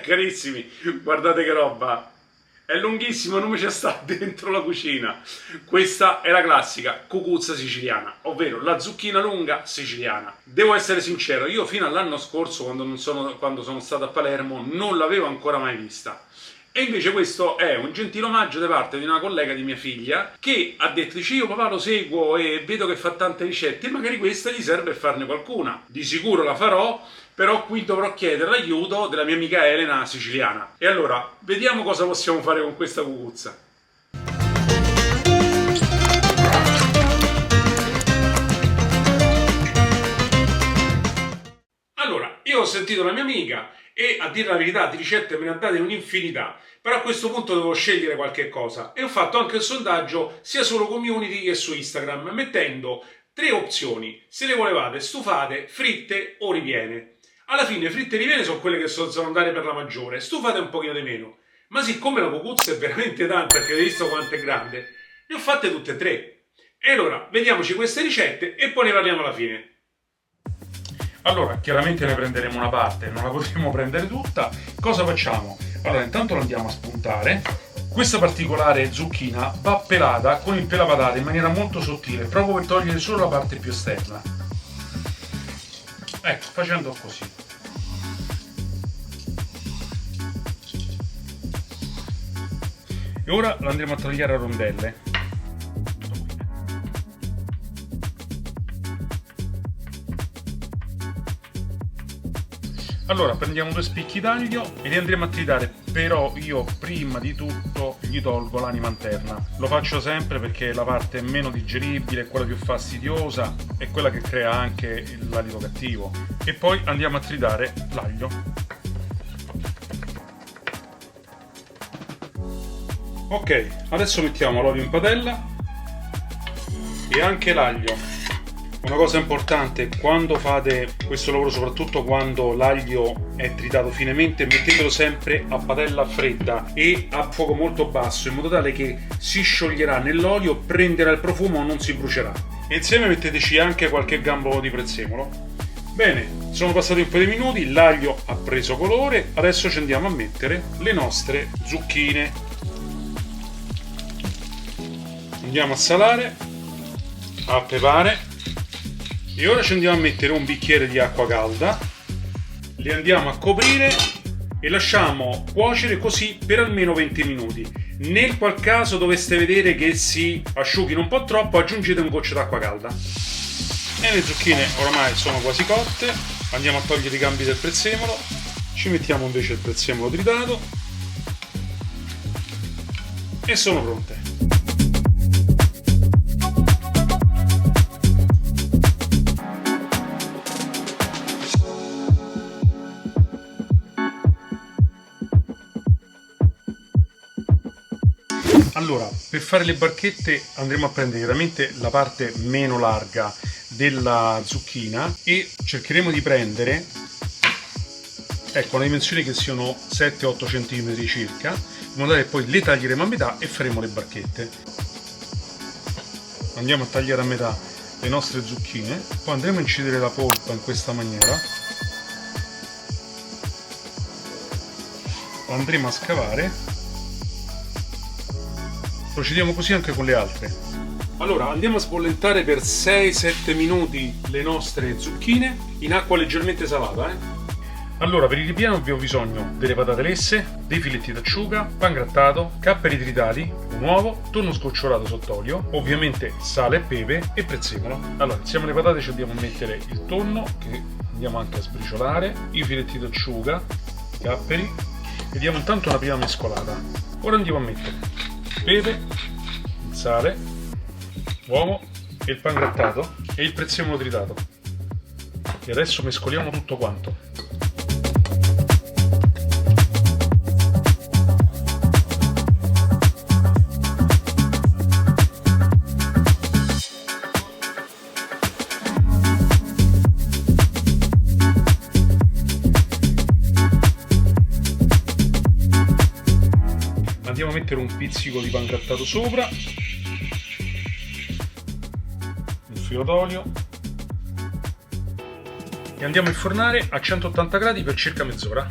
Carissimi, guardate che roba! È lunghissimo, non mi c'è sta dentro la cucina. Questa è la classica cucuzza siciliana, ovvero la zucchina lunga siciliana. Devo essere sincero, io fino all'anno scorso, quando sono stato a Palermo, non l'avevo ancora mai vista. E invece questo è un gentile omaggio da parte di una collega di mia figlia che ha detto, dice, io papà lo seguo e vedo che fa tante ricette e magari questa gli serve per farne qualcuna. Di sicuro la farò, però qui dovrò chiedere l'aiuto della mia amica Elena siciliana. E allora, vediamo cosa possiamo fare con questa cucuzza. Allora, io ho sentito la mia amica e a dire la verità di ricette me ne ha date un'infinità, però a questo punto devo scegliere qualche cosa e ho fatto anche il sondaggio sia sulla community che su Instagram mettendo 3 opzioni, se le volevate stufate, fritte o ripiene. Alla fine fritte e ripiene sono quelle che sono andate per la maggiore, stufate un pochino di meno, ma siccome la cucuzza è veramente tanta perché avete visto quanto è grande, ne ho fatte tutte e 3. E allora, vediamoci queste ricette e poi ne parliamo alla fine. Allora, chiaramente ne prenderemo una parte, non la potremo prendere tutta. Cosa facciamo? Allora, intanto la andiamo a spuntare. Questa particolare zucchina va pelata con il pelapatate in maniera molto sottile, proprio per togliere solo la parte più esterna. Ecco, facendo così. E ora la andremo a tagliare a rondelle. Allora prendiamo 2 spicchi d'aglio e li andremo a tritare, però io prima di tutto gli tolgo l'anima interna. Lo faccio sempre perché la parte meno digeribile, quella più fastidiosa, è quella che crea anche l'alido cattivo. E poi andiamo a tritare l'aglio. Ok, adesso mettiamo l'olio in padella e anche l'aglio. Una cosa importante, quando fate questo lavoro, soprattutto quando l'aglio è tritato finemente, mettetelo sempre a padella fredda e a fuoco molto basso, in modo tale che si scioglierà nell'olio, prenderà il profumo, non si brucerà. E insieme metteteci anche qualche gambolo di prezzemolo. Bene, sono passati un po' di minuti, l'aglio ha preso colore, adesso ci andiamo a mettere le nostre zucchine. Andiamo a salare, a pepare. E ora ci andiamo a mettere un bicchiere di acqua calda, li andiamo a coprire e lasciamo cuocere così per almeno 20 minuti. Nel qual caso doveste vedere che si asciughino un po' troppo, aggiungete un goccio d'acqua calda. E le zucchine oramai sono quasi cotte, andiamo a togliere i gambi del prezzemolo, ci mettiamo invece il prezzemolo tritato e sono pronte. Allora, per fare le barchette andremo a prendere chiaramente la parte meno larga della zucchina e cercheremo di prendere, ecco, una dimensione che siano 7-8 cm circa, in modo tale che poi le taglieremo a metà e faremo le barchette. Andiamo a tagliare a metà le nostre zucchine, poi andremo a incidere la polpa in questa maniera, la andremo a scavare. Procediamo così anche con le altre. Allora andiamo a sbollentare per 6-7 minuti le nostre zucchine in acqua leggermente salata. Allora, per il ripieno abbiamo bisogno delle patate lesse, dei filetti d'acciuga, pan grattato, capperi tritati, un uovo, tonno sgocciolato sott'olio, ovviamente sale e pepe e prezzemolo. Allora, insieme alle patate ci andiamo a mettere il tonno, che andiamo anche a sbriciolare, i filetti d'acciuga, i capperi, e diamo intanto una prima mescolata. Ora andiamo a mettere pepe, il sale, l'uovo e il pan grattato e il prezzemolo tritato. E adesso mescoliamo tutto quanto. Andiamo a mettere un pizzico di pan grattato sopra, un filo d'olio e andiamo a infornare a 180 gradi per circa mezz'ora.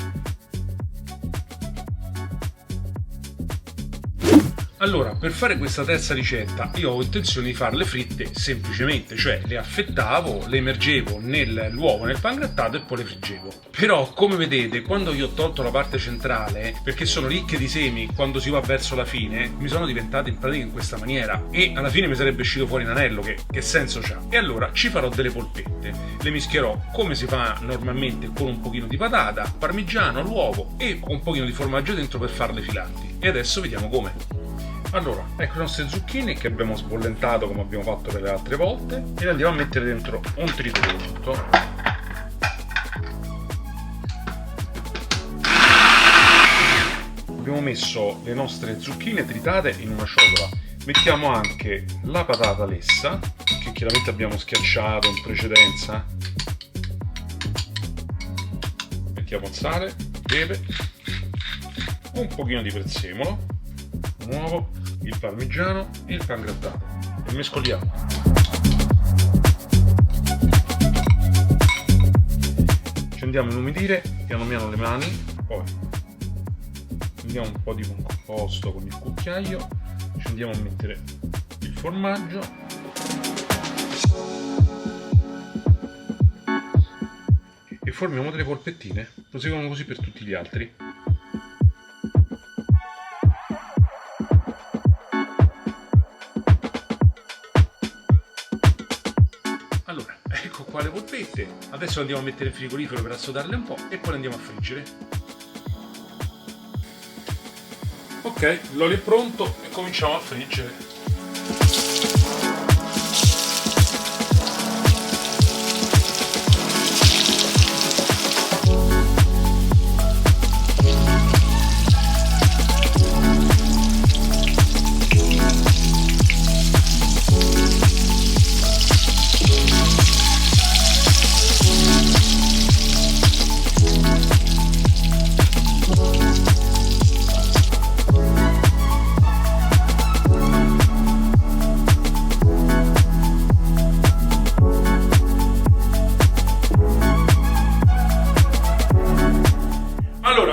Allora, per fare questa terza ricetta io ho intenzione di farle fritte semplicemente, cioè le affettavo, le immergevo nell'uovo, nel pangrattato e poi le friggevo. Però, come vedete, quando io ho tolto la parte centrale, perché sono ricche di semi, quando si va verso la fine, mi sono diventate in pratica in questa maniera e alla fine mi sarebbe uscito fuori un anello, che senso c'ha? E allora ci farò delle polpette, le mischierò come si fa normalmente con un pochino di patata, parmigiano, l'uovo e un pochino di formaggio dentro per farle filanti. E adesso vediamo come. Allora, ecco le nostre zucchine che abbiamo sbollentato come abbiamo fatto per le altre volte e le andiamo a mettere dentro un triturotto. Abbiamo messo le nostre zucchine tritate in una ciotola. Mettiamo anche la patata lessa, che chiaramente abbiamo schiacciato in precedenza. Mettiamo il sale, il pepe, un pochino di prezzemolo, l'uovo, il parmigiano e il pangrattato e mescoliamo. Ci andiamo a inumidire piano piano le mani, poi prendiamo un po' di composto con il cucchiaio, ci andiamo a mettere il formaggio e formiamo delle polpettine. Proseguiamo così per tutti gli altri. Allora, ecco qua le polpette. Adesso le andiamo a mettere in frigorifero per assodarle un po' e poi le andiamo a friggere. Ok, l'olio è pronto e cominciamo a friggere.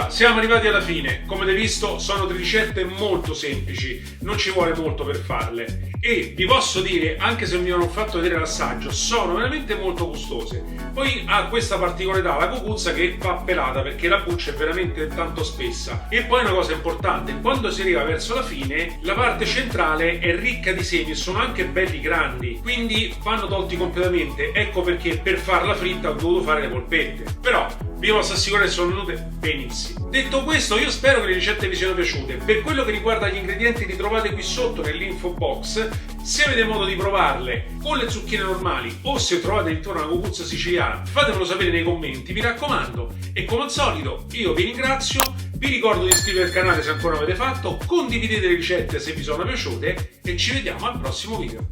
Siamo arrivati alla fine. Come avete visto sono 3 ricette molto semplici, non ci vuole molto per farle e vi posso dire, anche se mi hanno fatto vedere l'assaggio, sono veramente molto gustose. Poi ha questa particolarità la cocuzza che va pelata perché la buccia è veramente tanto spessa. E poi una cosa importante, quando si arriva verso la fine la parte centrale è ricca di semi e sono anche belli grandi, quindi vanno tolti completamente. Ecco perché per farla fritta ho dovuto fare le polpette, però vi posso assicurare che sono venute benissimo. Detto questo, io spero che le ricette vi siano piaciute. Per quello che riguarda gli ingredienti li trovate qui sotto nell'info box. Se avete modo di provarle con le zucchine normali o se trovate intorno una cocuzza siciliana, fatemelo sapere nei commenti, mi raccomando. E come al solito io vi ringrazio, vi ricordo di iscrivervi al canale se ancora non l'avete fatto, condividete le ricette se vi sono piaciute e ci vediamo al prossimo video.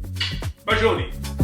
Bacioni!